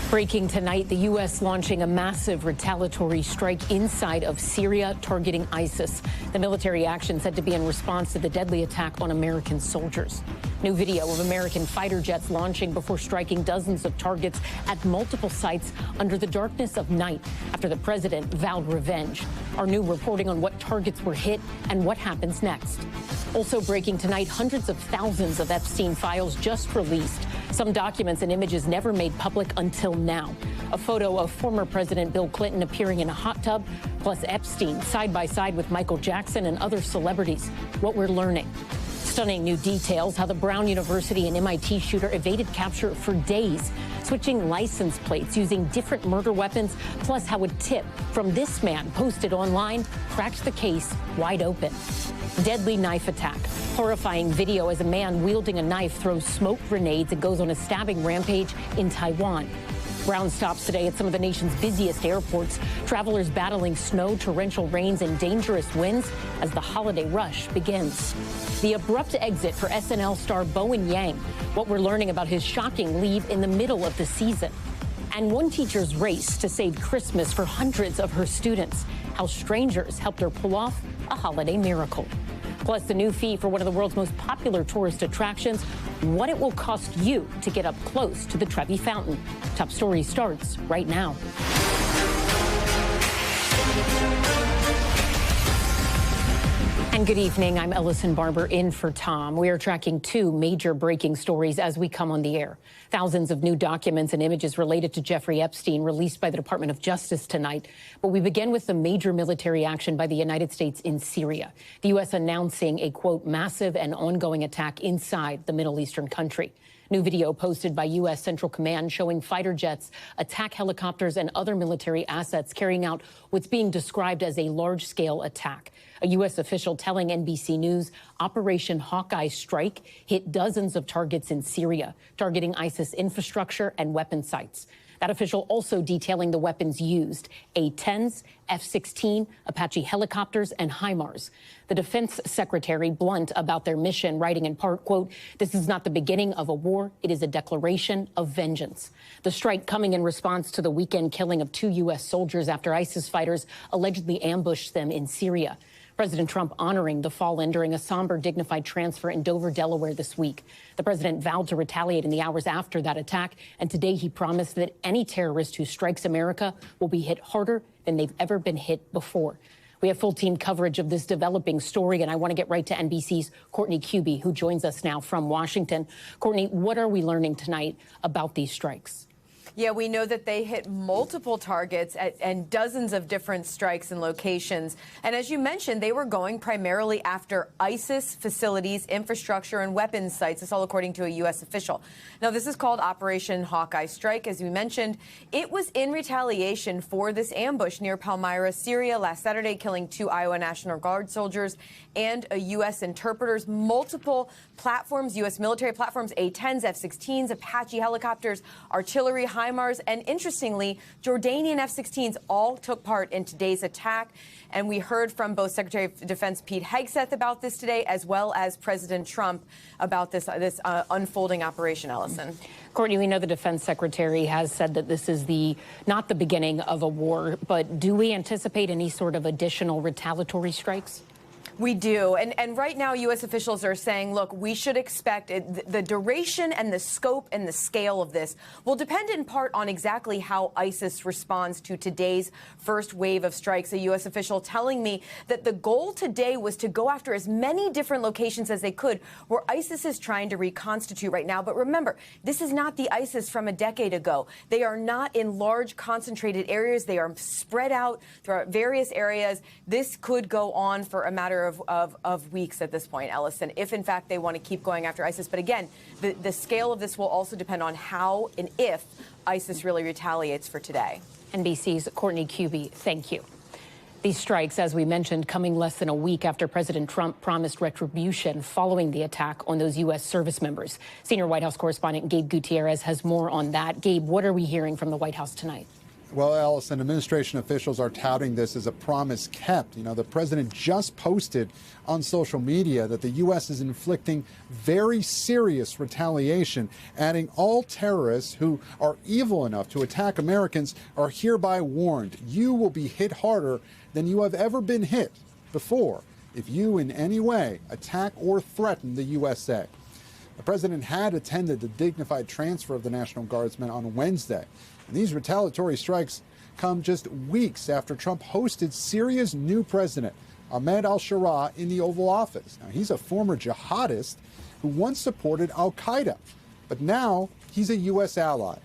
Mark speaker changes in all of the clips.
Speaker 1: Breaking tonight, the U.S. launching a massive retaliatory strike inside of Syria targeting ISIS. The military action said to be in response to the deadly attack on American soldiers. New video of American fighter jets launching before striking dozens of targets at multiple sites under the darkness of night after the president vowed revenge. Our new reporting on what targets were hit and what happens next. Also breaking tonight, hundreds of thousands of Epstein files just released. Some documents and images never made public until now. A photo of former President Bill Clinton appearing in a hot tub, plus Epstein side by side with Michael Jackson and other celebrities. What we're learning. Stunning new details how the Brown University and MIT shooter evaded capture for days, switching license plates using different murder weapons, plus how a tip from this man posted online cracked the case wide open. Deadly knife attack. Horrifying video as a man wielding a knife throws smoke grenades and goes on a stabbing rampage in Taiwan. Brown stops today at some of the nation's busiest airports. Travelers battling snow, torrential rains, and dangerous winds as the holiday rush begins. The abrupt exit for SNL star Bowen Yang. What we're learning about his shocking leave in the middle of the season. And one teacher's race to save Christmas for hundreds of her students. How strangers helped her pull off a holiday miracle. Plus, the new fee for one of the world's most popular tourist attractions, what it will cost you to get up close to the Trevi Fountain. Top Story starts right now. And good evening. I'm Ellison Barber in for Tom. We are tracking two major breaking stories as we come on the air. Thousands of new documents and images related to Jeffrey Epstein released by the Department of Justice tonight. But we begin with the major military action by the United States in Syria. The U.S. announcing a, quote, massive and ongoing attack inside the Middle Eastern country. New video posted by U.S. Central Command showing fighter jets, attack helicopters, and other military assets carrying out what's being described as a large-scale attack. A U.S. official telling NBC News Operation Hawkeye Strike hit dozens of targets in Syria, targeting ISIS infrastructure and weapon sites. That official also detailing the weapons used, A-10s, F-16, Apache helicopters, and HIMARS. The Defense Secretary blunt about their mission, writing in part, quote, this is not the beginning of a war. It is a declaration of vengeance. The strike coming in response to the weekend killing of 2 U.S. soldiers after ISIS fighters allegedly ambushed them in Syria. President Trump honoring the fallen during a somber, dignified transfer in Dover, Delaware this week. The president vowed to retaliate in the hours after that attack, and today he promised that any terrorist who strikes America will be hit harder than they've ever been hit before. We have full team coverage of this developing story, and I want to get right to NBC's Courtney Kube, who joins us now from Washington. Courtney, what are we learning tonight about these strikes?
Speaker 2: Yeah, we know that they hit multiple targets and dozens of different strikes and locations. And as you mentioned, they were going primarily after ISIS facilities, infrastructure, and weapons sites. This all according to a U.S. official. Now, this is called Operation Hawkeye Strike. As we mentioned, it was in retaliation for this ambush near Palmyra, Syria, last Saturday, killing 2 Iowa National Guard soldiers and a U.S. interpreters. Multiple platforms, U.S. military platforms, A-10s, F-16s, Apache helicopters, artillery, HIMARS, and interestingly, Jordanian F-16s all took part in today's attack. And we heard from both Secretary of Defense Pete Hegseth about this today, as well as President Trump about this unfolding operation, Ellison.
Speaker 1: Courtney, we know the Defense Secretary has said that this is not the beginning of a war, but do we anticipate any sort of additional retaliatory strikes?
Speaker 2: We do. And right now, U.S. officials are saying, look, we should expect the duration and the scope and the scale of this will depend in part on exactly how ISIS responds to today's first wave of strikes. A U.S. official telling me that the goal today was to go after as many different locations as they could where ISIS is trying to reconstitute right now. But remember, this is not the ISIS from a decade ago. They are not in large concentrated areas. They are spread out throughout various areas. This could go on for a matter of weeks at this point, Ellison, if in fact they want to keep going after ISIS. But again, the scale of this will also depend on how and if ISIS really retaliates for today.
Speaker 1: NBC's Courtney Kube, thank you. These strikes, as we mentioned, coming less than a week after President Trump promised retribution following the attack on those U.S. service members. Senior White House correspondent Gabe Gutierrez has more on that. Gabe, what are we hearing from the White House tonight?
Speaker 3: Well, Allison, administration officials are touting this as a promise kept. You know, the president just posted on social media that the U.S. is inflicting very serious retaliation, adding all terrorists who are evil enough to attack Americans are hereby warned. You will be hit harder than you have ever been hit before if you in any way attack or threaten the USA. The president had attended the dignified transfer of the National Guardsmen on Wednesday. And these retaliatory strikes come just weeks after Trump hosted Syria's new president, Ahmed al-Sharaa, in the Oval Office. Now, he's a former jihadist who once supported al-Qaeda, but now he's a U.S. ally.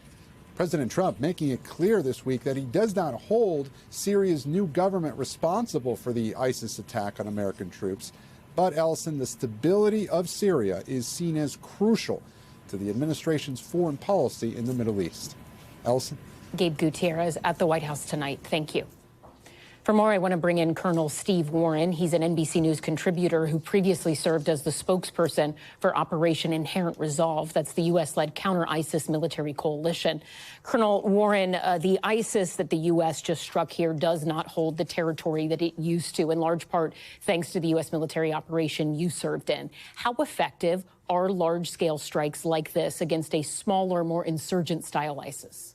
Speaker 3: President Trump making it clear this week that he does not hold Syria's new government responsible for the ISIS attack on American troops. But, Ellison, the stability of Syria is seen as crucial to the administration's foreign policy in the Middle East. Ellison?
Speaker 1: Gabe Gutierrez at the White House tonight. Thank you. For more, I want to bring in Colonel Steve Warren. He's an NBC News contributor who previously served as the spokesperson for Operation Inherent Resolve. That's the U.S.-led counter-ISIS military coalition. Colonel Warren, the ISIS that the U.S. just struck here does not hold the territory that it used to, in large part thanks to the U.S. military operation you served in. How effective are large-scale strikes like this against a smaller, more insurgent-style ISIS?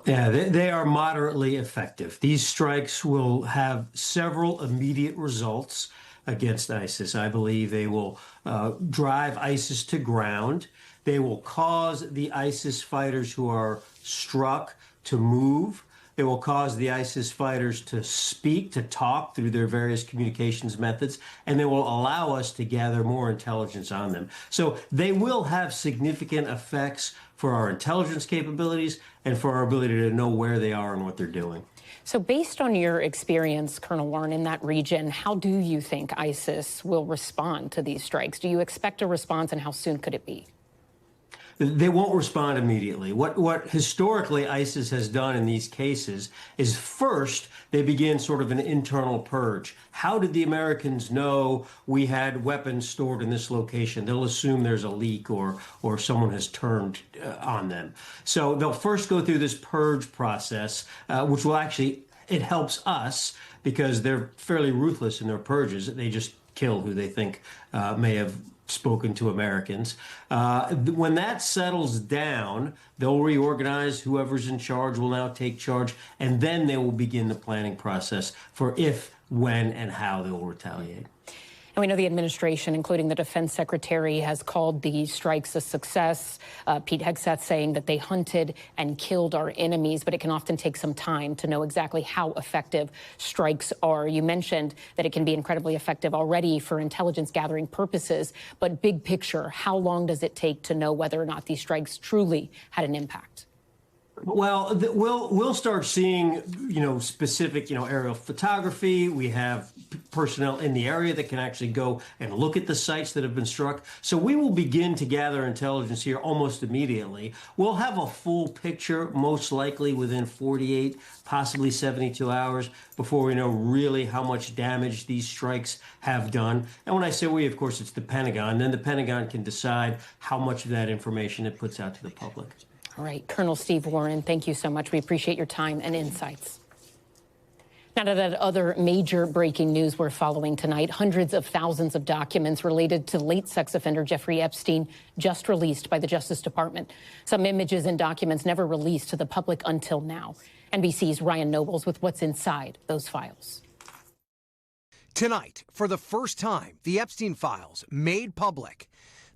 Speaker 4: Yeah, they are moderately effective. These strikes will have several immediate results against ISIS. I believe they will drive ISIS to ground. They will cause the ISIS fighters who are struck to move. They will cause the ISIS fighters to speak, to talk through their various communications methods, and they will allow us to gather more intelligence on them. So they will have significant effects for our intelligence capabilities and for our ability to know where they are and what they're doing.
Speaker 1: So based on your experience, Colonel Warren, in that region, how do you think ISIS will respond to these strikes? Do you expect a response, and how soon could it be?
Speaker 4: They won't respond immediately. What historically ISIS has done in these cases is first they begin sort of an internal purge. How did the Americans know we had weapons stored in this location? They'll assume there's a leak or someone has turned on them. So they'll first go through this purge process, which will actually, it helps us because they're fairly ruthless in their purges. They just kill who they think may have spoken to Americans. When that settles down, they'll reorganize. Whoever's in charge will now take charge, and then they will begin the planning process for if, when, and how they will retaliate.
Speaker 1: And we know the administration, including the defense secretary, has called the strikes a success. Pete Hegseth saying that they hunted and killed our enemies, but it can often take some time to know exactly how effective strikes are. You mentioned that it can be incredibly effective already for intelligence gathering purposes, but big picture, how long does it take to know whether or not these strikes truly had an impact?
Speaker 4: Well, we'll start seeing, specific, aerial photography. We have personnel in the area that can actually go and look at the sites that have been struck. So we will begin to gather intelligence here almost immediately. We'll have a full picture, most likely within 48, possibly 72 hours before we know really how much damage these strikes have done. And when I say we, of course, it's the Pentagon. Then the Pentagon can decide how much of that information it puts out to the public.
Speaker 1: All right, Colonel Steve Warren, thank you so much. We appreciate your time and insights. Now to that other major breaking news we're following tonight, hundreds of thousands of documents related to late sex offender Jeffrey Epstein just released by the Justice Department. Some images and documents never released to the public until now. NBC's Ryan Nobles with what's inside those files.
Speaker 5: Tonight, for the first time, the Epstein files made public.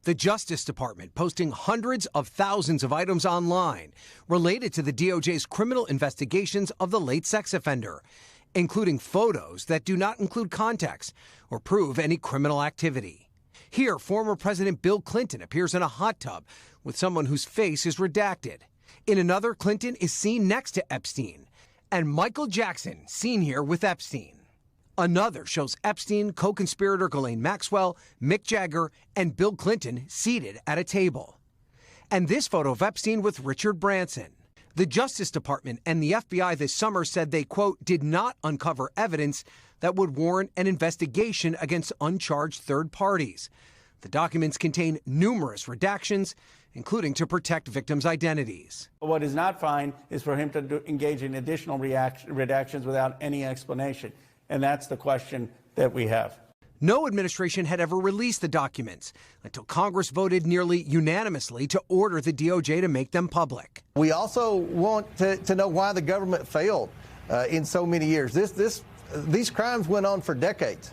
Speaker 5: The Justice Department posting hundreds of thousands of items online related to the DOJ's criminal investigations of the late sex offender, including photos that do not include context or prove any criminal activity. Here, former President Bill Clinton appears in a hot tub with someone whose face is redacted. In another, Clinton is seen next to Epstein, and Michael Jackson seen here with Epstein. Another shows Epstein, co-conspirator Ghislaine Maxwell, Mick Jagger, and Bill Clinton seated at a table. And this photo of Epstein with Richard Branson. The Justice Department and the FBI this summer said they, quote, did not uncover evidence that would warrant an investigation against uncharged third parties. The documents contain numerous redactions, including to protect victims' identities.
Speaker 6: What is not fine is for him to engage in additional redactions without any explanation. And that's the question that we have.
Speaker 5: No administration had ever released the documents until Congress voted nearly unanimously to order the DOJ to make them public.
Speaker 7: We also want to know why the government failed in so many years. These crimes went on for decades,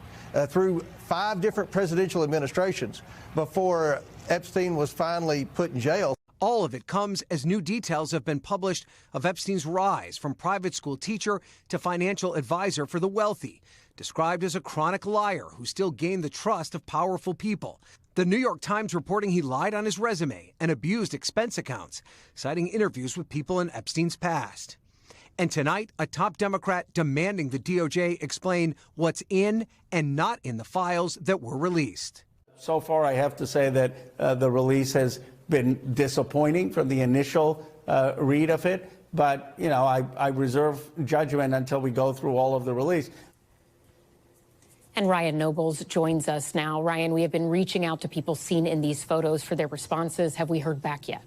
Speaker 7: through 5 different presidential administrations before Epstein was finally put in jail.
Speaker 5: All of it comes as new details have been published of Epstein's rise from private school teacher to financial advisor for the wealthy, described as a chronic liar who still gained the trust of powerful people. The New York Times reporting he lied on his resume and abused expense accounts, citing interviews with people in Epstein's past. And tonight, a top Democrat demanding the DOJ explain what's in and not in the files that were released.
Speaker 6: So far, I have to say that the release has been disappointing from the initial read of it. But, you know, I reserve judgment until we go through all of the release.
Speaker 1: And Ryan Nobles joins us now. Ryan, we have been reaching out to people seen in these photos for their responses. Have we heard back yet?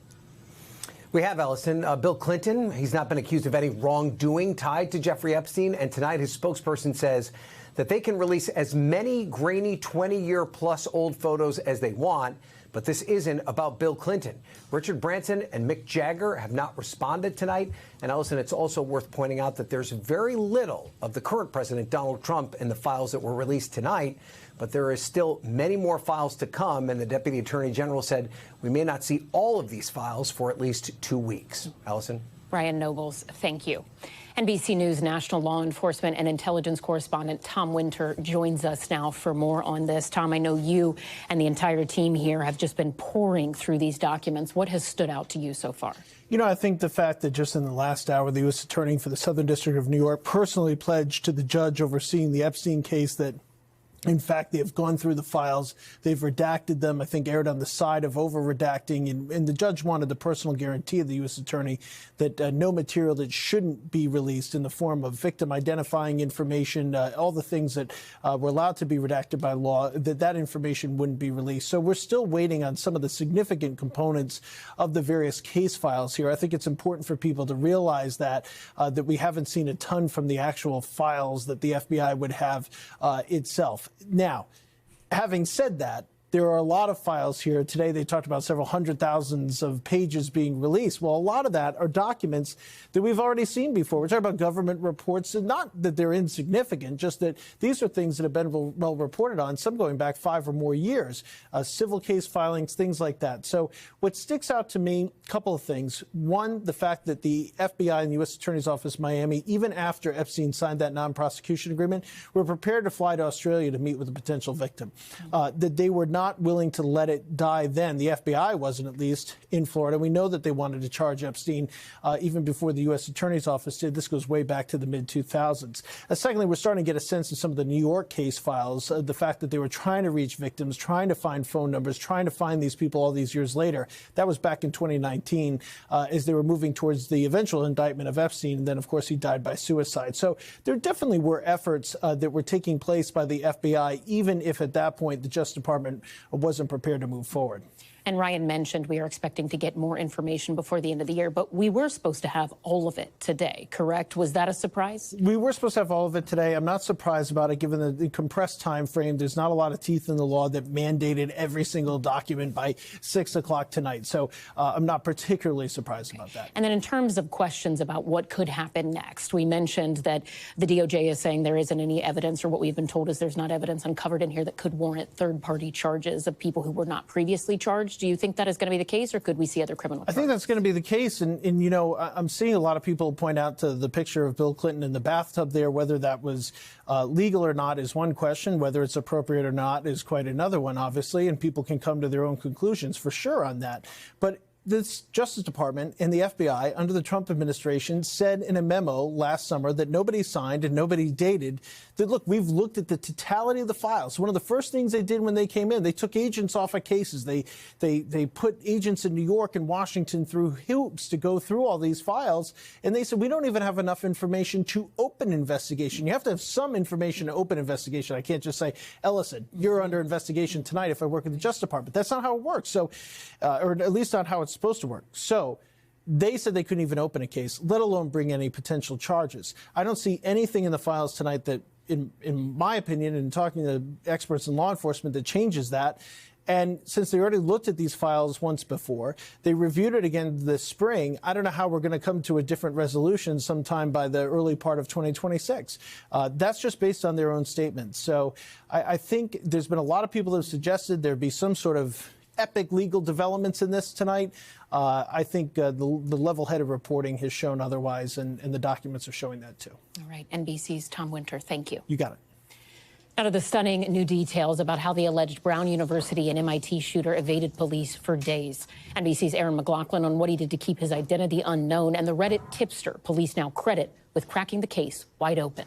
Speaker 5: We have, Ellison. Bill Clinton, he's not been accused of any wrongdoing tied to Jeffrey Epstein. And tonight, his spokesperson says that they can release as many grainy 20-year-plus old photos as they want. But this isn't about Bill Clinton. Richard Branson and Mick Jagger have not responded tonight. And Ellison, it's also worth pointing out that there's very little of the current president, Donald Trump, in the files that were released tonight. But there is still many more files to come. And the Deputy Attorney General said we may not see all of these files for at least 2 weeks. Ellison?
Speaker 1: Ryan Nobles, thank you. NBC News national law enforcement and intelligence correspondent Tom Winter joins us now for more on this. Tom, I know you and the entire team here have just been pouring through these documents. What has stood out to you so far?
Speaker 8: You know, I think the fact that just in the last hour, the U.S. Attorney for the Southern District of New York personally pledged to the judge overseeing the Epstein case that, in fact, they have gone through the files, they've redacted them, I think erred on the side of over-redacting, and the judge wanted the personal guarantee of the U.S. Attorney that no material that shouldn't be released in the form of victim identifying information, all the things that were allowed to be redacted by law, that information wouldn't be released. So we're still waiting on some of the significant components of the various case files here. I think it's important for people to realize that we haven't seen a ton from the actual files that the FBI would have itself. Now, having said that, there are a lot of files here. Today, they talked about several hundred thousands of pages being released. Well, a lot of that are documents that we've already seen before. We're talking about government reports, and not that they're insignificant, just that these are things that have been well reported on, some going back 5 or more years, civil case filings, things like that. So what sticks out to me, a couple of things. One, the fact that the FBI and the U.S. Attorney's Office Miami, even after Epstein signed that non-prosecution agreement, were prepared to fly to Australia to meet with a potential victim, that they were not willing to let it die then. The FBI wasn't, at least, in Florida. We know that they wanted to charge Epstein even before the U.S. Attorney's Office did. This goes way back to the mid-2000s. Secondly, we're starting to get a sense of some of the New York case files, the fact that they were trying to reach victims, trying to find phone numbers, trying to find these people all these years later. That was back in 2019 as they were moving towards the eventual indictment of Epstein. And then, of course, he died by suicide. So there definitely were efforts that were taking place by the FBI, even if at that point the Justice Department wasn't prepared to move forward.
Speaker 1: And Ryan mentioned we are expecting to get more information before the end of the year, but we were supposed to have all of it today, correct? Was that a surprise?
Speaker 8: We were supposed to have all of it today. I'm not surprised about it, given the compressed time frame. There's not a lot of teeth in the law that mandated every single document by 6 o'clock tonight. So I'm not particularly surprised about that.
Speaker 1: And then in terms of questions about what could happen next, we mentioned that the DOJ is saying there isn't any evidence, or what we've been told is there's not evidence uncovered in here that could warrant third-party charges of people who were not previously charged. Do you think that is going to be the case, or could we see other criminal charges?
Speaker 8: I think that's going to be the case. And you know, I'm seeing a lot of people point out to the picture of Bill Clinton in the bathtub there. Whether that was legal or not is one question. Whether it's appropriate or not is quite another one, obviously. And people can come to their own conclusions for sure on that. But this Justice Department and the FBI under the Trump administration said in a memo last summer that nobody signed and nobody dated that, look, we've looked at the totality of the files. One of the first things they did when they came in, they took agents off of cases. They put agents in New York and Washington through hoops to go through all these files. And they said, we don't even have enough information to open investigation. You have to have some information to open investigation. I can't just say, Ellison, you're under investigation tonight if I work at the Justice Department. That's not how it works. So, or at least not how it's supposed to work. So they said they couldn't even open a case, let alone bring any potential charges. I don't see anything in the files tonight that, in my opinion, and talking to experts in law enforcement, that changes that. And since they already looked at these files once before, they reviewed it again this spring. I don't know how we're going to come to a different resolution sometime by the early part of 2026. That's just based on their own statements. So I think there's been a lot of people that have suggested there be some sort of epic legal developments in this tonight. I think the level-headed reporting has shown otherwise, and the documents are showing that too.
Speaker 1: All right. NBC's Tom Winter, thank you.
Speaker 8: You got it.
Speaker 1: Now to the stunning new details about how the alleged Brown University and MIT shooter evaded police for days. NBC's Aaron McLaughlin on what he did to keep his identity unknown, and the Reddit tipster police now credit with cracking the case wide open.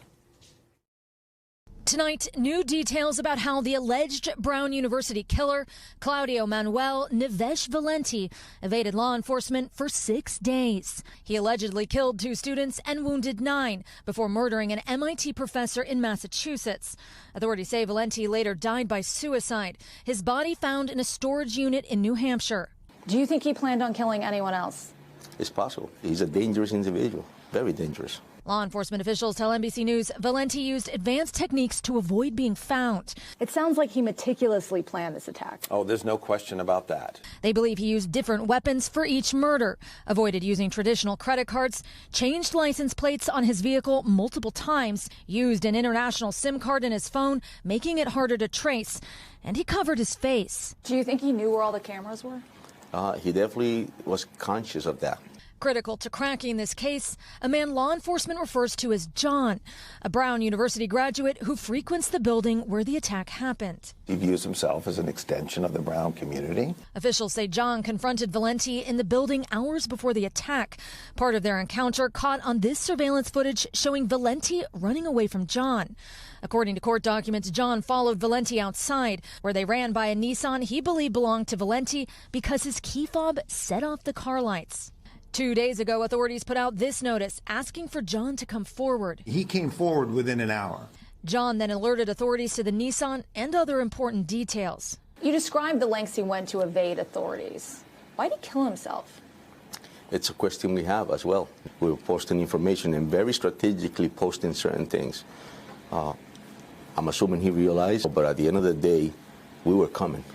Speaker 9: Tonight, new details about how the alleged Brown University killer, Claudio Manuel Neves Valenti, evaded law enforcement for 6 days. He allegedly killed 2 students and wounded 9 before murdering an MIT professor in Massachusetts. Authorities say Valenti later died by suicide. His body found in a storage unit in New Hampshire.
Speaker 10: Do you think he planned on killing anyone else?
Speaker 11: It's possible. He's a dangerous individual, very dangerous.
Speaker 9: Law enforcement officials tell NBC News Valenti used advanced techniques to avoid being found.
Speaker 10: It sounds like he meticulously planned this attack.
Speaker 12: Oh, there's no question about that.
Speaker 9: They believe he used different weapons for each murder, avoided using traditional credit cards, changed license plates on his vehicle multiple times, used an international SIM card in his phone, making it harder to trace, and he covered his face.
Speaker 10: Do you think he knew where all the cameras were?
Speaker 11: He definitely was conscious of that.
Speaker 9: Critical to cracking this case, a man law enforcement refers to as John, a Brown University graduate who frequents the building where the attack happened.
Speaker 12: He views himself as an extension of the Brown community.
Speaker 9: Officials say John confronted Valenti in the building hours before the attack. Part of their encounter caught on this surveillance footage showing Valenti running away from John. According to court documents, John followed Valenti outside, where they ran by a Nissan he believed belonged to Valenti because his key fob set off the car lights. 2 days ago, authorities put out this notice asking for John to come forward.
Speaker 13: He came forward within an hour.
Speaker 9: John then alerted authorities to the Nissan and other important details.
Speaker 10: You described the lengths he went to evade authorities. Why did he kill himself?
Speaker 11: It's a question we have as well. We were posting information and very strategically posting certain things. I'm assuming he realized, but at the end of the day, we were coming.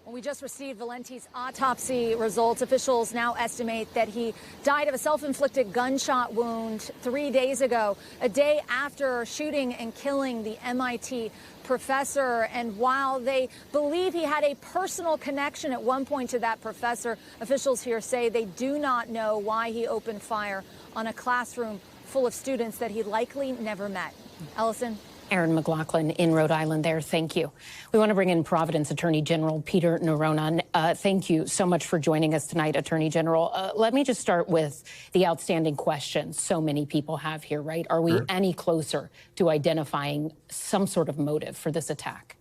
Speaker 10: We just received Valenti's autopsy results. Officials now estimate that he died of a self-inflicted gunshot wound 3 days ago, a day after shooting and killing the MIT professor. And while they believe he had a personal connection at one point to that professor, officials here say they do not know why he opened fire on a classroom full of students that he likely never met. Ellison?
Speaker 1: Aaron McLaughlin in Rhode Island there. Thank you. We want to bring in Providence Attorney General Peter Neronha. Thank you so much for joining us tonight, Attorney General. Let me just start with the outstanding question so many people have here, right? Are we any closer to identifying some sort of motive for this attack?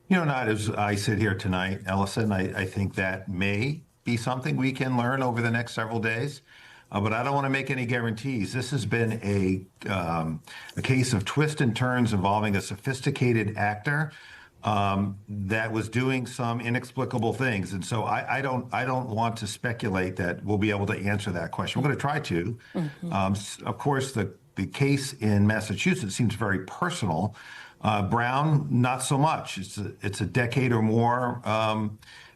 Speaker 13: You know, not as I sit here tonight, Ellison, I think that may be something we can learn over the next several days. But I don't want to make any guarantees. This has been a case of twists and turns involving a sophisticated actor that was doing some inexplicable things. And so I don't want to speculate that we'll be able to answer that question. We're going to try to. Of course, the case in Massachusetts seems very personal. Brown, not so much. It's a decade or more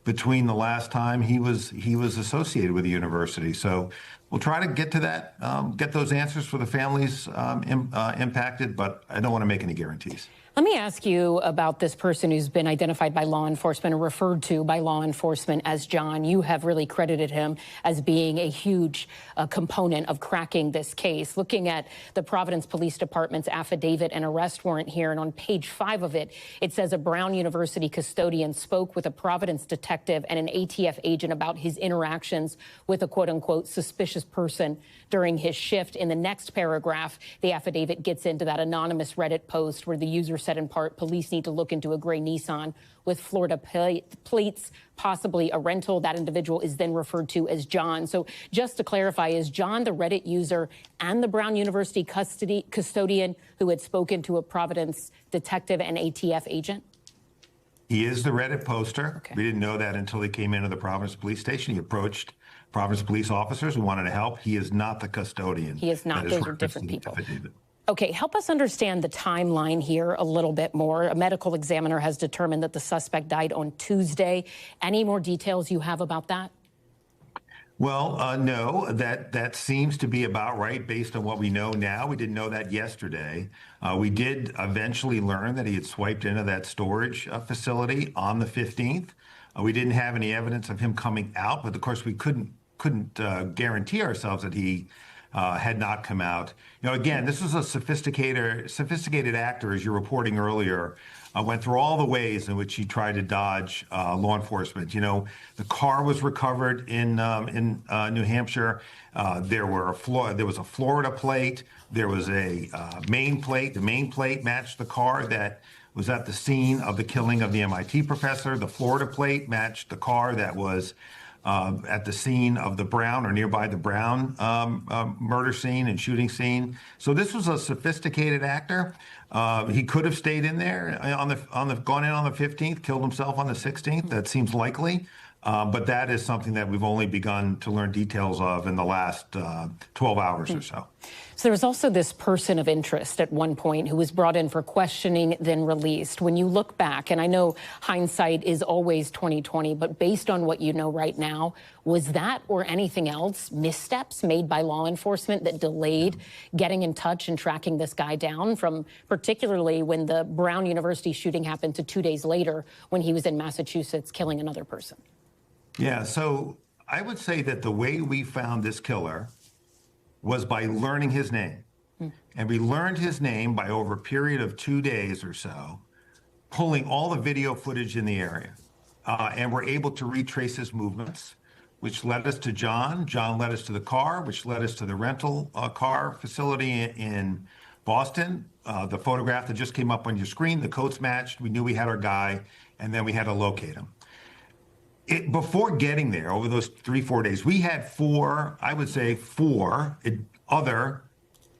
Speaker 13: between the last time he was associated with the university. So we'll try to get to that, get those answers for the families impacted, but I don't want to make any guarantees.
Speaker 1: Let me ask you about this person who's been identified by law enforcement or referred to by law enforcement as John. You have really credited him as being a huge component of cracking this case. Looking at the Providence Police Department's affidavit and arrest warrant here, and on page 5 of it, it says a Brown University custodian spoke with a Providence detective and an ATF agent about his interactions with a quote-unquote suspicious person during his shift. In the next paragraph, the affidavit gets into that anonymous Reddit post where the user said in part, police need to look into a gray Nissan with Florida plates, possibly a rental. That individual is then referred to as John. So just to clarify, is John the Reddit user and the Brown University custodian who had spoken to a Providence detective and ATF agent?
Speaker 13: He is the Reddit poster. Okay. We didn't know that until he came into the Providence police station. He approached Providence police officers who wanted to help. He is not the custodian.
Speaker 1: He is not. Those are different people. Okay, help us understand the timeline here a little bit more. A medical examiner has determined that the suspect died on Tuesday. Any more details you have about that?
Speaker 13: Well, no, that seems to be about right based on what we know now. We didn't know that yesterday. We did eventually learn that he had swiped into that storage facility on the 15th. We didn't have any evidence of him coming out, but of course we couldn't guarantee ourselves that he had not come out. You know, again, this was a sophisticated actor, as you're reporting earlier, went through all the ways in which he tried to dodge law enforcement. You know, the car was recovered in New Hampshire. There was a Florida plate. There was a Maine plate. The Maine plate matched the car that was at the scene of the killing of the MIT professor. The Florida plate matched the car that was at the scene of the Brown or nearby the Brown murder scene and shooting scene. So this was a sophisticated actor. He could have stayed in there gone in on the 15th, killed himself on the 16th. That seems likely. But that is something that we've only begun to learn details of in the last 12 hours or so.
Speaker 1: So there was also this person of interest at one point who was brought in for questioning, then released. When you look back, and I know hindsight is always 20/20, but based on what you know right now, was that or anything else missteps made by law enforcement that delayed getting in touch and tracking this guy down, from particularly when the Brown University shooting happened to 2 days later when he was in Massachusetts killing another person?
Speaker 13: Yeah, so I would say that the way we found this killer was by learning his name. And we learned his name by over a period of 2 days or so, pulling all the video footage in the area. And we're able to retrace his movements, which led us to John. John led us to the car, which led us to the rental car facility in Boston. The photograph that just came up on your screen, the coats matched. We knew we had our guy, and then we had to locate him. Before getting there, over those 3-4 days, we had four other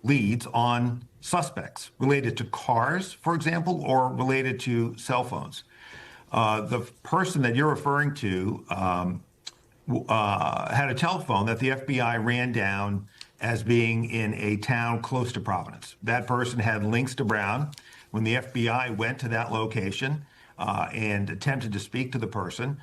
Speaker 13: leads on suspects related to cars, for example, or related to cell phones. The person that you're referring to had a telephone that the FBI ran down as being in a town close to Providence. That person had links to Brown. When the FBI went to that location and attempted to speak to the person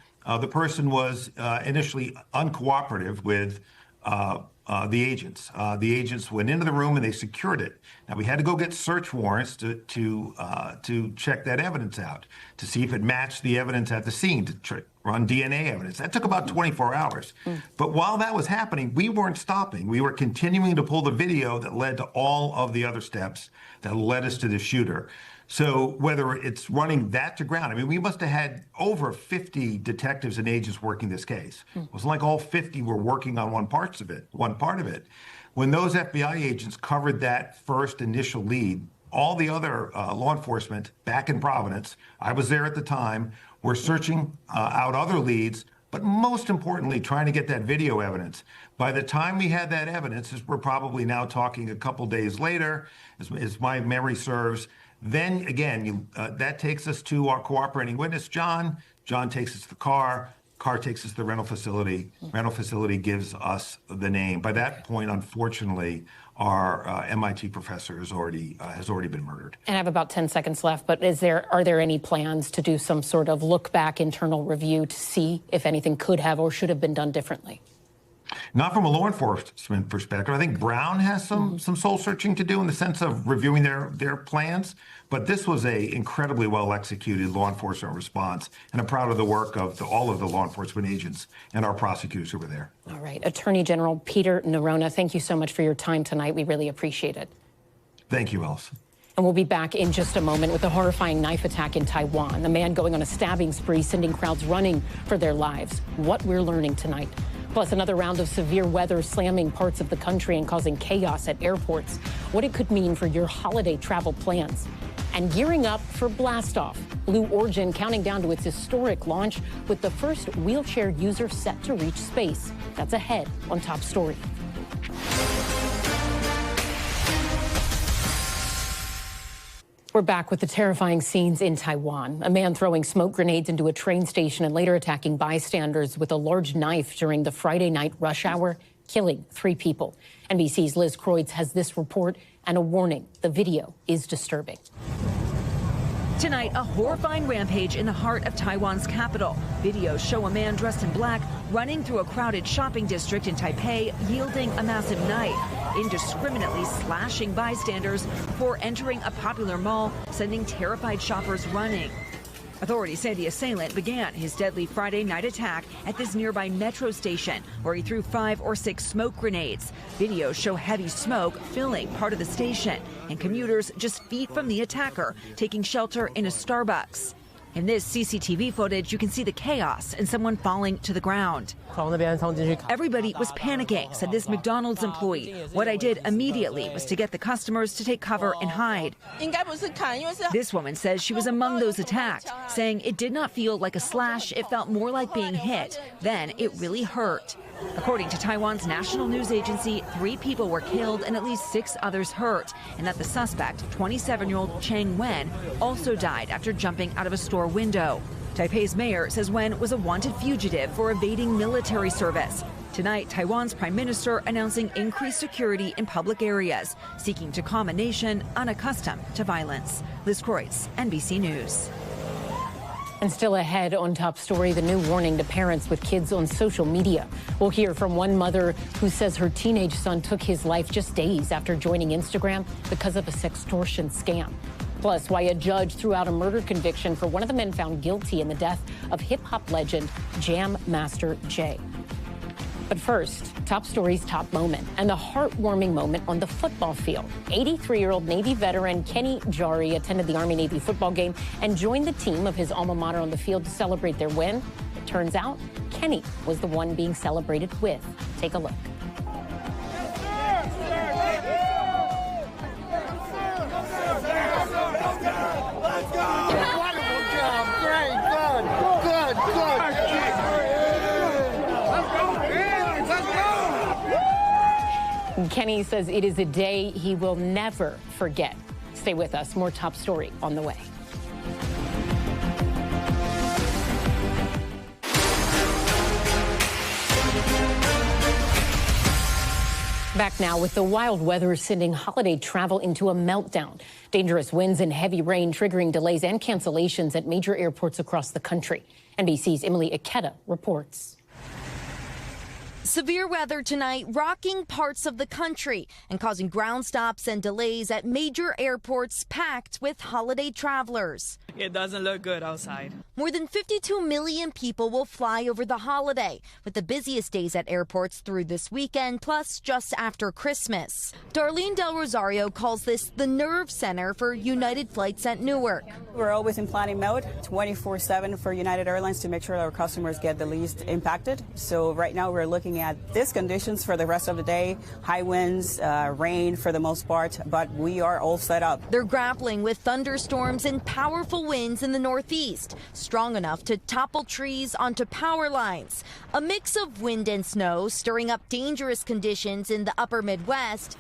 Speaker 13: was initially uncooperative with the agents. The agents went into the room and they secured it. Now we had to go get search warrants to check that evidence out, to see if it matched the evidence at the scene, to run DNA evidence. That took about 24 hours. But while that was happening, we weren't stopping. We were continuing to pull the video that led to all of the other steps that led us to the shooter. So whether it's running that to ground, I mean, we must have had over 50 detectives and agents working this case. It wasn't like all 50 were working on one part of it. When those FBI agents covered that first initial lead, all the other law enforcement back in Providence, I was there at the time, were searching out other leads, but most importantly, trying to get that video evidence. By the time we had that evidence, as we're probably now talking a couple days later, as my memory serves, then again, that takes us to our cooperating witness, John. John takes us to the car. Car takes us to the rental facility. Rental facility gives us the name. By that point, unfortunately, our MIT professor has already been murdered.
Speaker 1: And I have about 10 seconds left, but are there any plans to do some sort of look back internal review to see if anything could have or should have been done differently?
Speaker 13: not from a law enforcement perspective. I think Brown has some soul searching to do in the sense of reviewing their plans. But this was a incredibly well executed law enforcement response, and I'm proud of the work of all of the law enforcement agents and our prosecutors who were there.
Speaker 1: All right, Attorney General Peter Nerona, thank you so much for your time tonight. We really appreciate it.
Speaker 13: Thank you, Ellison.
Speaker 1: And we'll be back in just a moment with a horrifying knife attack in Taiwan. A man going on a stabbing spree, sending crowds running for their lives. What we're learning tonight. Plus, another round of severe weather slamming parts of the country and causing chaos at airports. What it could mean for your holiday travel plans. And gearing up for blastoff. Blue Origin counting down to its historic launch with the first wheelchair user set to reach space. That's ahead on Top Story. We're back with the terrifying scenes in Taiwan. A man throwing smoke grenades into a train station and later attacking bystanders with a large knife during the Friday night rush hour, killing 3 people. NBC's Liz Kreutz has this report and a warning. The video is disturbing.
Speaker 14: Tonight, a horrifying rampage in the heart of Taiwan's capital. Videos show a man dressed in black running through a crowded shopping district in Taipei, wielding a massive knife, indiscriminately slashing bystanders before entering a popular mall, sending terrified shoppers running. Authorities say the assailant began his deadly Friday night attack at this nearby metro station, where he threw 5 or 6 smoke grenades. Videos show heavy smoke filling part of the station, and commuters just feet from the attacker taking shelter in a Starbucks. In this CCTV footage, you can see the chaos and someone falling to the ground. Everybody was panicking, said this McDonald's employee. What I did immediately was to get the customers to take cover and hide. This woman says she was among those attacked, saying it did not feel like a slash, it felt more like being hit. Then it really hurt. According to Taiwan's national news agency, 3 people were killed and at least 6 others hurt, and that the suspect, 27-year-old Cheng Wen, also died after jumping out of a store window. Taipei's mayor says Wen was a wanted fugitive for evading military service. Tonight, Taiwan's prime minister announcing increased security in public areas, seeking to calm a nation unaccustomed to violence. Liz Kreutz, NBC News.
Speaker 1: And still ahead on Top Story, the new warning to parents with kids on social media. We'll hear from one mother who says her teenage son took his life just days after joining Instagram because of a sextortion scam. Plus, why a judge threw out a murder conviction for one of the men found guilty in the death of hip-hop legend Jam Master Jay. But first, Top Story's top moment, and the heartwarming moment on the football field. 83-year-old Navy veteran Kenny Jari attended the Army-Navy football game and joined the team of his alma mater on the field to celebrate their win. It turns out Kenny was the one being celebrated with. Take a look.
Speaker 15: Let's go! Wonderful job! Great! Good!
Speaker 1: Kenny says it is a day he will never forget. Stay with us. More Top Story on the way. Back now with the wild weather sending holiday travel into a meltdown. Dangerous winds and heavy rain triggering delays and cancellations at major airports across the country. NBC's Emily Ikeda reports.
Speaker 16: Severe weather tonight rocking parts of the country and causing ground stops and delays at major airports packed with holiday travelers.
Speaker 17: It doesn't look good outside.
Speaker 16: More than 52 million people will fly over the holiday, with the busiest days at airports through this weekend, plus just after Christmas. Darlene Del Rosario calls this the nerve center for United flights at Newark.
Speaker 18: We're always in planning mode, 24/7 for United Airlines to make sure our customers get the least impacted. So right now we're looking at these conditions for the rest of the day, high winds, rain for the most part, but we are all set up.
Speaker 16: They're grappling with thunderstorms and powerful winds in the Northeast, strong enough to topple trees onto power lines. A mix of wind and snow stirring up dangerous conditions in the upper Midwest.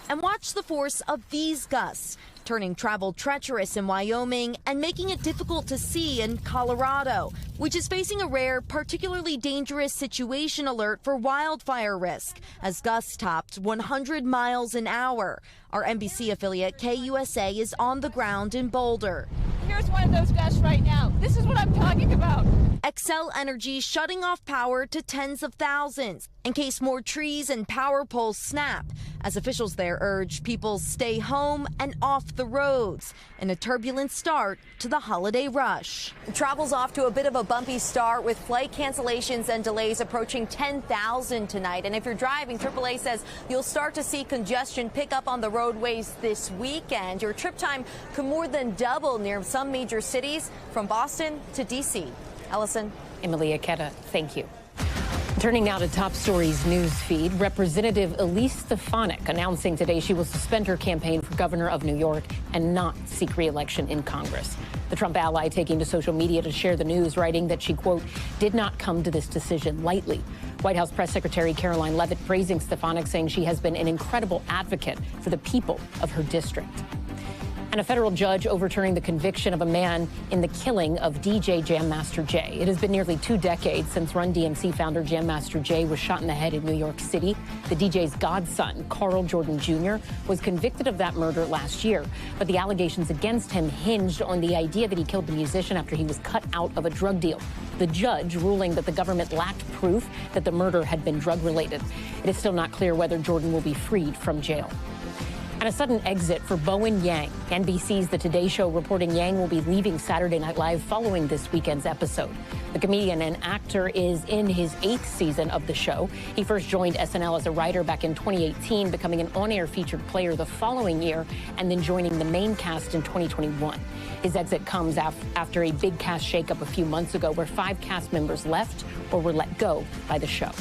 Speaker 16: And watch the force of these gusts, turning travel treacherous in Wyoming and making it difficult to see in Colorado, which is facing a rare, particularly dangerous situation alert for wildfire risk as gusts topped 100 miles an hour. Our NBC affiliate KUSA is on the ground in Boulder.
Speaker 19: Here's one of those gusts right now. This is what I'm talking about.
Speaker 16: Xcel Energy shutting off power to tens of thousands in case more trees and power poles snap, as officials there urge people stay home and off the roads in a turbulent start to the holiday rush.
Speaker 19: Travel's off to a bit of a bumpy start with flight cancellations and delays approaching 10,000 tonight. And if you're driving, AAA says you'll start to see congestion pick up on the roadways this weekend. Your trip time could more than double near some major cities from Boston to D.C. Ellison.
Speaker 1: Emilia Queta, thank you. Turning now to Top Stories news feed, Representative Elise Stefanik announcing today she will suspend her campaign for governor of New York and not seek re-election in Congress. The Trump ally taking to social media to share the news, writing that she, quote, did not come to this decision lightly. White House Press Secretary Caroline Leavitt praising Stefanik, saying she has been an incredible advocate for the people of her district. And a federal judge overturning the conviction of a man in the killing of DJ Jam Master Jay. It has been nearly 2 decades since Run DMC founder Jam Master Jay was shot in the head in New York City. The DJ's godson, Carl Jordan Jr., was convicted of that murder last year. But the allegations against him hinged on the idea that he killed the musician after he was cut out of a drug deal. The judge ruling that the government lacked proof that the murder had been drug-related. It is still not clear whether Jordan will be freed from jail. And a sudden exit for Bowen Yang. NBC's The Today Show reporting Yang will be leaving Saturday Night Live following this weekend's episode. The comedian and actor is in his 8th season of the show. He first joined SNL as a writer back in 2018, becoming an on-air featured player the following year, and then joining the main cast in 2021. His exit comes after a big cast shakeup a few months ago where 5 cast members left or were let go by the show.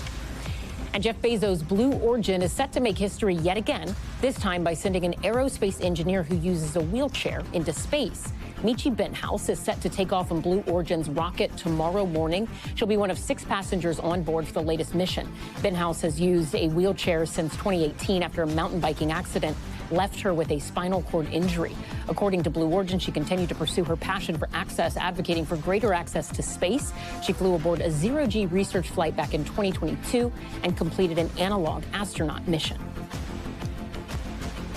Speaker 1: And Jeff Bezos' Blue Origin is set to make history yet again, this time by sending an aerospace engineer who uses a wheelchair into space. Michi Benthouse is set to take off on Blue Origin's rocket tomorrow morning. She'll be one of 6 passengers on board for the latest mission. Benthouse has used a wheelchair since 2018 after a mountain biking accident left her with a spinal cord injury. According to Blue Origin, she continued to pursue her passion for access, advocating for greater access to space. She flew aboard a zero-G research flight back in 2022 and completed an analog astronaut mission.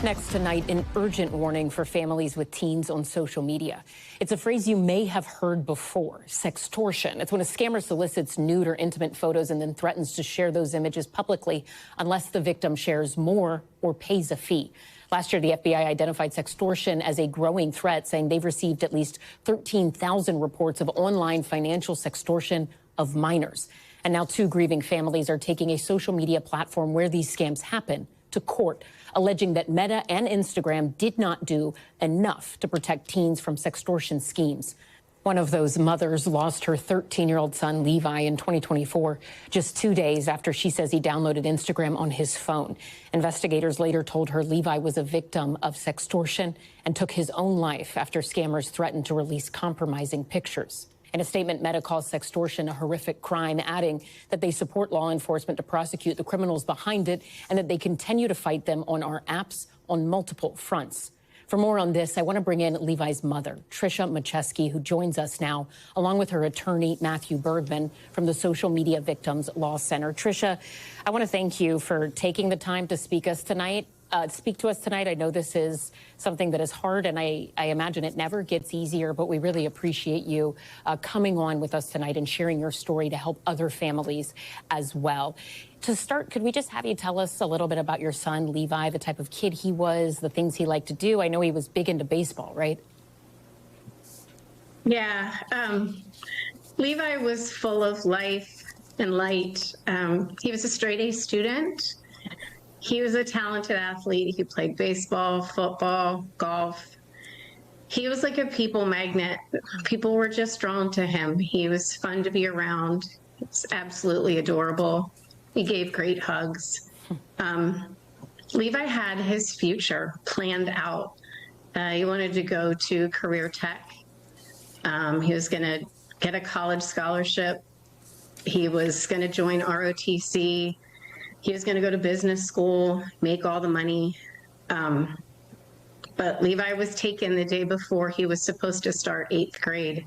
Speaker 1: Next tonight, an urgent warning for families with teens on social media. It's a phrase you may have heard before, sextortion. It's when a scammer solicits nude or intimate photos and then threatens to share those images publicly unless the victim shares more or pays a fee. Last year, the FBI identified sextortion as a growing threat, saying they've received at least 13,000 reports of online financial sextortion of minors. And now 2 grieving families are taking a social media platform where these scams happen to court, alleging that Meta and Instagram did not do enough to protect teens from sextortion schemes. One of those mothers lost her 13-year-old son, Levi, in 2024, just 2 days after she says he downloaded Instagram on his phone. Investigators later told her Levi was a victim of sextortion and took his own life after scammers threatened to release compromising pictures. In a statement, Meta calls sextortion a horrific crime, adding that they support law enforcement to prosecute the criminals behind it and that they continue to fight them on our apps on multiple fronts. For more on this, I want to bring in Levi's mother, Trisha Macheski, who joins us now, along with her attorney, Matthew Bergman, from the Social Media Victims Law Center. Trisha, I want to thank you for taking the time to speak to us tonight. I know this is something that is hard, and I imagine it never gets easier, but we really appreciate you coming on with us tonight and sharing your story to help other families as well. To start, could we just have you tell us a little bit about your son, Levi, the type of kid he was, the things he liked to do? I know he was big into baseball, right?
Speaker 20: Yeah. Levi was full of life and light. He was a straight-A student. He was a talented athlete. He played baseball, football, golf. He was like a people magnet. People were just drawn to him. He was fun to be around. He was absolutely adorable. He gave great hugs. Levi had his future planned out. He wanted to go to career tech. He was going to get a college scholarship. He was going to join ROTC. He was going to go to business school, make all the money. But Levi was taken the day before he was supposed to start 8th grade.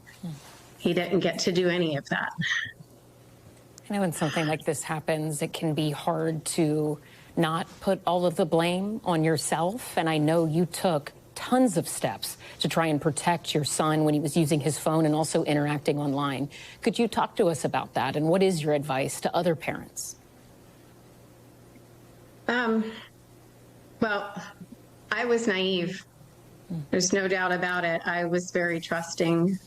Speaker 20: He didn't get to do any of that.
Speaker 1: I know when something like this happens, it can be hard to not put all of the blame on yourself. And I know you took tons of steps to try and protect your son when he was using his phone and also interacting online. Could you talk to us about that, and what is your advice to other parents?
Speaker 20: Well, I was naive. There's no doubt about it. I was very trusting.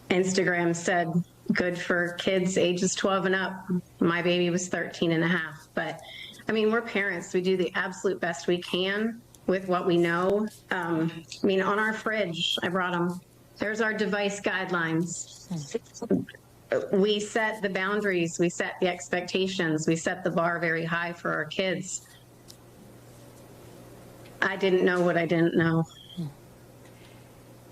Speaker 20: Instagram said good for kids ages 12 and up. My baby was 13 and a half. But I mean, we're parents. We do the absolute best we can with what we know. I mean, on our fridge, I brought them. There's our device guidelines. We set the boundaries. We set the expectations. We set the bar very high for our kids. I didn't know what I didn't know.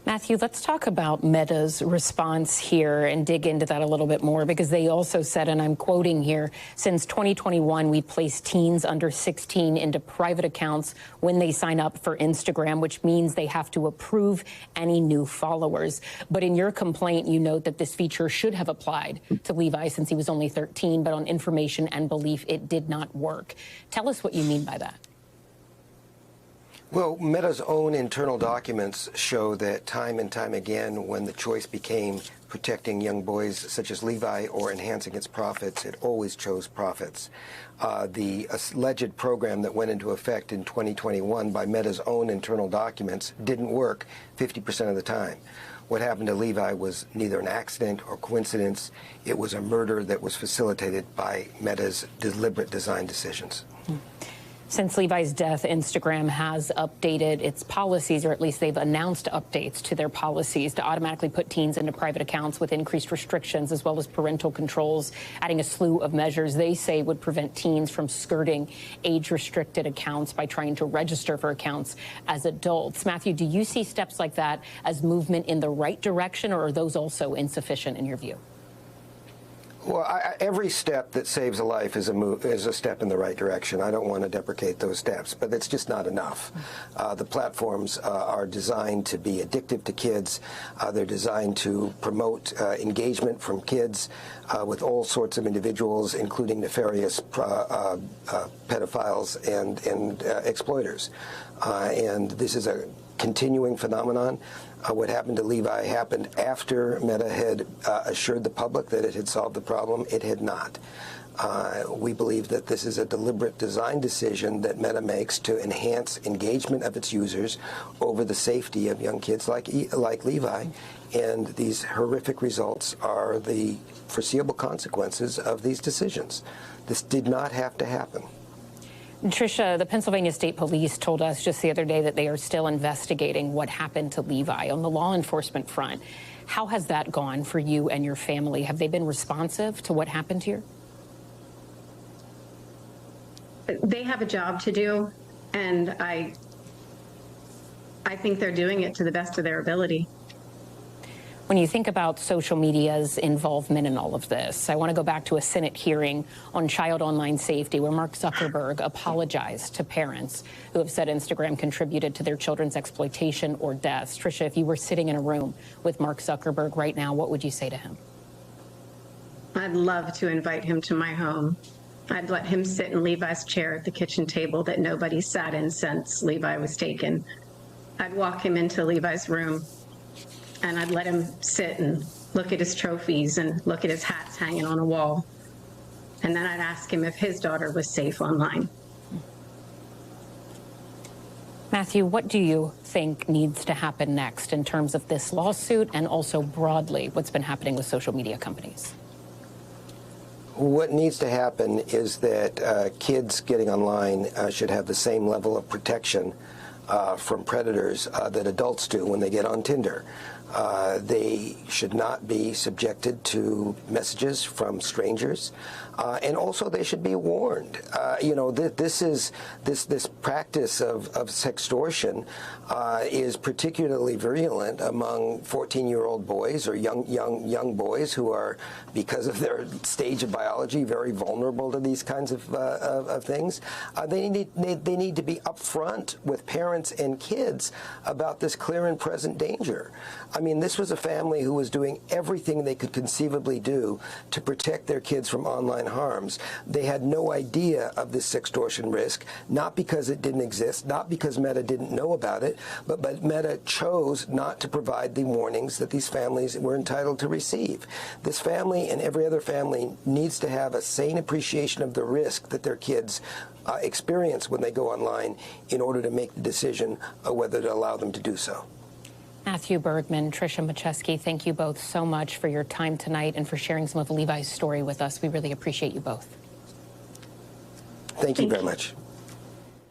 Speaker 1: Matthew, let's talk about Meta's response here and dig into that a little bit more, because they also said, and I'm quoting here, since 2021, we placed teens under 16 into private accounts when they sign up for Instagram, which means they have to approve any new followers. But in your complaint, you note that this feature should have applied to Levi since he was only 13, but on information and belief, it did not work. Tell us what you mean by that.
Speaker 21: Well, Meta's own internal documents show that time and time again, when the choice became protecting young boys such as Levi or enhancing its profits, it always chose profits. The alleged program that went into effect in 2021 by Meta's own internal documents didn't work 50% of the time. What happened to Levi was neither an accident or coincidence. It was a murder that was facilitated by Meta's deliberate design decisions.
Speaker 1: Since Levi's death, Instagram has updated its policies, or at least they've announced updates to their policies to automatically put teens into private accounts with increased restrictions as well as parental controls, adding a slew of measures they say would prevent teens from skirting age-restricted accounts by trying to register for accounts as adults. Matthew, do you see steps like that as movement in the right direction, or are those also insufficient in your view?
Speaker 21: Well, every step that saves a life is a step in the right direction. I don't want to deprecate those steps, but it's just not enough. The platforms are designed to be addictive to kids. They're designed to promote engagement from kids with all sorts of individuals, including nefarious pedophiles and exploiters. And this is a continuing phenomenon. What happened to Levi happened after Meta had assured the public that it had solved the problem. It had not. We believe that this is a deliberate design decision that Meta makes to enhance engagement of its users over the safety of young kids like Levi. And these horrific results are the foreseeable consequences of these decisions. This did not have to happen.
Speaker 1: Tricia, the Pennsylvania State Police told us just the other day that they are still investigating what happened to Levi. On the law enforcement front, how has that gone for you and your family? Have they been responsive to what happened here?
Speaker 20: They have a job to do, and I think they're doing it to the best of their ability.
Speaker 1: When you think about social media's involvement in all of this, I want to go back to a Senate hearing on child online safety where Mark Zuckerberg apologized to parents who have said Instagram contributed to their children's exploitation or deaths. Tricia, if you were sitting in a room with Mark Zuckerberg right now, what would you say to him?
Speaker 20: I'd love to invite him to my home. I'd let him sit in Levi's chair at the kitchen table that nobody sat in since Levi was taken. I'd walk him into Levi's room, and I'd let him sit and look at his trophies and look at his hats hanging on a wall. And then I'd ask him if his daughter was safe online.
Speaker 1: Matthew, what do you think needs to happen next in terms of this lawsuit and also broadly what's been happening with social media companies?
Speaker 21: What needs to happen is that kids getting online should have the same level of protection from predators that adults do when they get on Tinder. They should not be subjected to messages from strangers, and also they should be warned. This practice of sextortion is particularly virulent among 14-year-old boys or young boys who are, because of their stage of biology, very vulnerable to these kinds of things. They need to be upfront with parents and kids about this clear and present danger. I mean, this was a family who was doing everything they could conceivably do to protect their kids from online harms. They had no idea of this sextortion risk, not because it didn't exist, not because Meta didn't know about it, but Meta chose not to provide the warnings that these families were entitled to receive. This family and every other family needs to have a sane appreciation of the risk that their kids experience when they go online in order to make the decision of whether to allow them to do so.
Speaker 1: Matthew Bergman, Tricia Macheski, thank you both so much for your time tonight and for sharing some of Levi's story with us. We really appreciate you both.
Speaker 21: Thank you very much.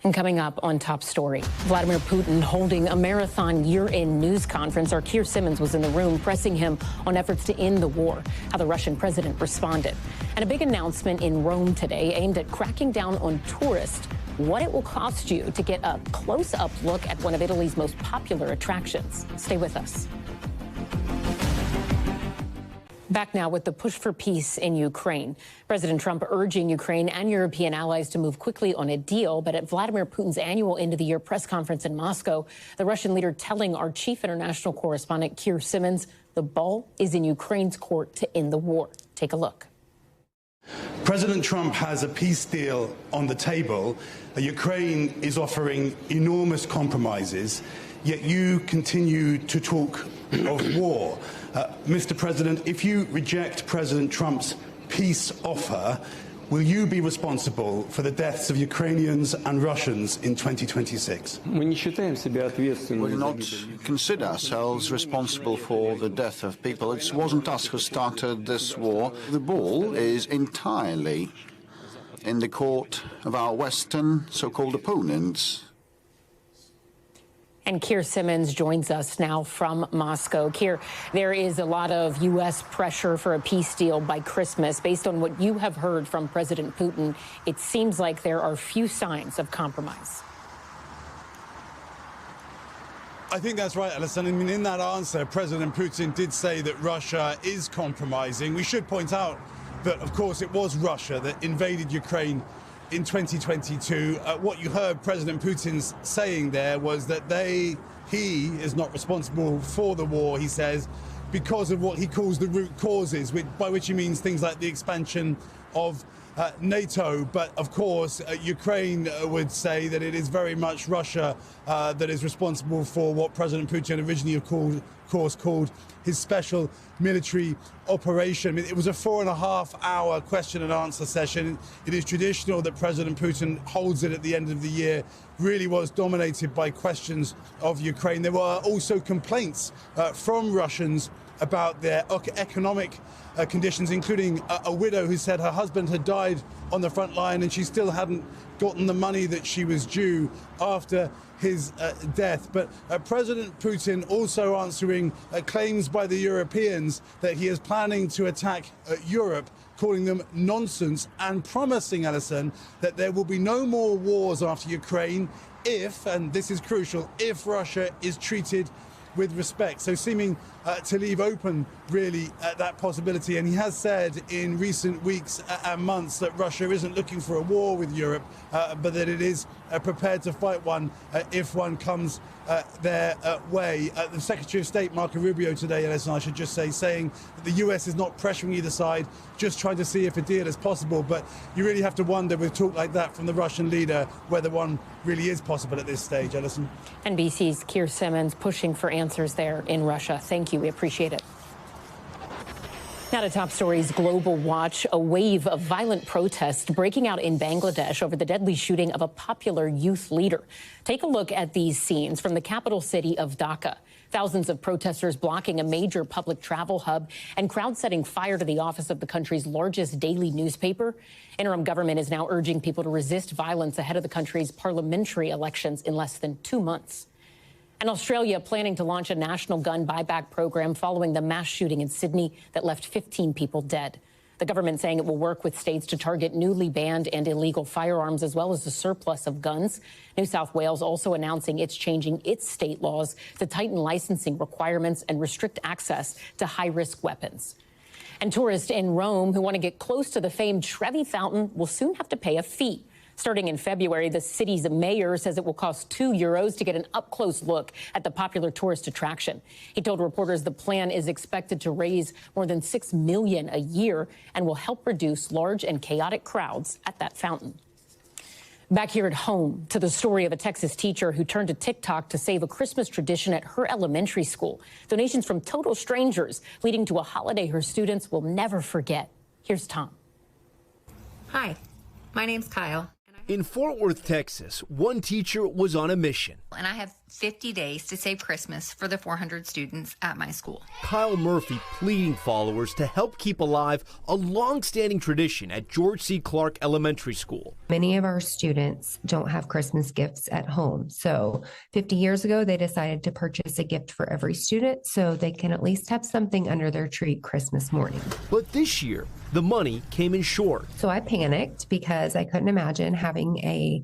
Speaker 1: And coming up on Top Story, Vladimir Putin holding a marathon year-end news conference. Our Keir Simmons was in the room pressing him on efforts to end the war, how the Russian president responded. And a big announcement in Rome today aimed at cracking down on tourists, what it will cost you to get a close-up look at one of Italy's most popular attractions. Stay with us. Back now with the push for peace in Ukraine. President Trump urging Ukraine and European allies to move quickly on a deal. But at Vladimir Putin's annual end-of-the-year press conference in Moscow, the Russian leader telling our chief international correspondent, Keir Simmons, the ball is in Ukraine's court to end the war. Take a look.
Speaker 2: President Trump has a peace deal on the table. Ukraine is offering enormous compromises, yet you continue to talk of war. Mr. President, if you reject President Trump's peace offer, will you be responsible for the deaths of Ukrainians and Russians in 2026?
Speaker 22: We will not consider ourselves responsible for the death of people. It wasn't us who started this war. The ball is entirely in the court of our Western so-called opponents.
Speaker 1: And Keir Simmons joins us now from Moscow. Keir, there is a lot of U.S. pressure for a peace deal by Christmas. Based on what you have heard from President Putin, it seems like there are few signs of compromise.
Speaker 2: I think that's right, Alison. I mean, in that answer, President Putin did say that Russia is compromising. We should point out that, of course, it was Russia that invaded Ukraine in 2022. What you heard President Putin saying there was that he is not responsible for the war, he says, because of what he calls the root causes, by which he means things like the expansion of NATO. But of course, Ukraine would say that it is very much Russia that is responsible for what President Putin originally called his special military operation. It was a 4.5-hour question and answer session. It is traditional that President Putin holds it at the end of the year. Really was dominated by questions of Ukraine. There were also complaints from Russians about their economic conditions, including a widow who said her husband had died on the front line and she still hadn't gotten the money that she was due after his death. But President Putin also answering claims by the Europeans that he is planning to attack Europe, calling them nonsense, and promising, Alison, that there will be no more wars after Ukraine if, and this is crucial, if Russia is treated with respect. So seeming to leave open, really, that possibility. And he has said in recent weeks and months that Russia isn't looking for a war with Europe, but that it is prepared to fight one if one comes their way. The Secretary of State, Marco Rubio, today, Alison, I should just say, saying that the US is not pressuring either side, just trying to see if a deal is possible. But you really have to wonder, with talk like that from the Russian leader, whether one really is possible at this stage, Alison.
Speaker 1: NBC's Keir Simmons pushing for answers there in Russia. Thank you. We appreciate it. Now to Top Stories Global Watch. A wave of violent protests breaking out in Bangladesh over the deadly shooting of a popular youth leader. Take a look at these scenes from the capital city of Dhaka. Thousands of protesters blocking a major public travel hub and crowds setting fire to the office of the country's largest daily newspaper. Interim government is now urging people to resist violence ahead of the country's parliamentary elections in less than 2 months. And Australia planning to launch a national gun buyback program following the mass shooting in Sydney that left 15 people dead. The government saying it will work with states to target newly banned and illegal firearms, as well as the surplus of guns. New South Wales also announcing it's changing its state laws to tighten licensing requirements and restrict access to high-risk weapons. And tourists in Rome who want to get close to the famed Trevi Fountain will soon have to pay a fee. Starting in February, the city's mayor says it will cost €2 to get an up-close look at the popular tourist attraction. He told reporters the plan is expected to raise more than $6 million a year and will help reduce large and chaotic crowds at that fountain. Back here at home, to the story of a Texas teacher who turned to TikTok to save a Christmas tradition at her elementary school. Donations from total strangers leading to a holiday her students will never forget. Here's Tom.
Speaker 3: Hi, my name's Kyle.
Speaker 4: In Fort Worth, Texas, one teacher was on a mission.
Speaker 3: And I have 50 days to save Christmas for the 400 students at my school.
Speaker 4: Kyle Murphy pleading followers to help keep alive a long-standing tradition at George C. Clark Elementary School.
Speaker 23: Many of our students don't have Christmas gifts at home. So 50 years ago, they decided to purchase a gift for every student so they can at least have something under their tree Christmas morning.
Speaker 4: But this year, the money came in short.
Speaker 23: So I panicked because I couldn't imagine having a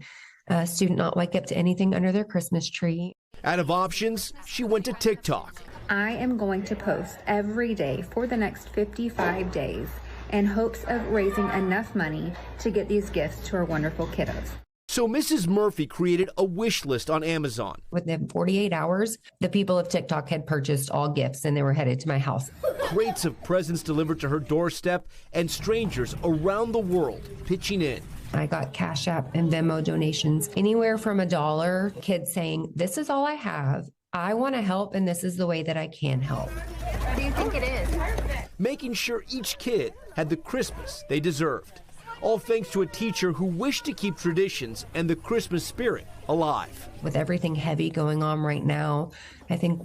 Speaker 23: student not wake up to anything under their Christmas tree.
Speaker 4: Out of options, she went to TikTok.
Speaker 24: I am going to post every day for the next 55 days in hopes of raising enough money to get these gifts to our wonderful kiddos.
Speaker 4: So Mrs. Murphy created a wish list on Amazon.
Speaker 23: Within 48 hours, the people of TikTok had purchased all gifts and they were headed to my house.
Speaker 4: Crates of presents delivered to her doorstep and strangers around the world pitching in.
Speaker 23: I got Cash App and Venmo donations, anywhere from $1, kids saying, this is all I have. I want to help and this is the way that I can help.
Speaker 24: What do you think it is?
Speaker 4: Making sure each kid had the Christmas they deserved. All thanks to a teacher who wished to keep traditions and the Christmas spirit alive.
Speaker 23: With everything heavy going on right now, I think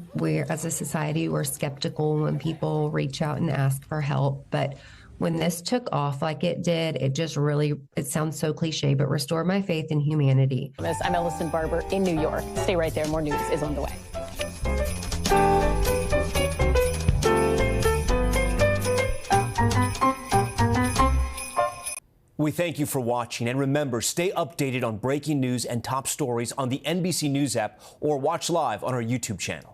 Speaker 23: as a society, we're skeptical when people reach out and ask for help. But when this took off like it did, it just really, it sounds so cliche, but restored my faith in humanity.
Speaker 1: I'm Ellison Barber in New York. Stay right there. More news is on the way.
Speaker 25: We thank you for watching, and remember, stay updated on breaking news and top stories on the NBC News app or watch live on our YouTube channel.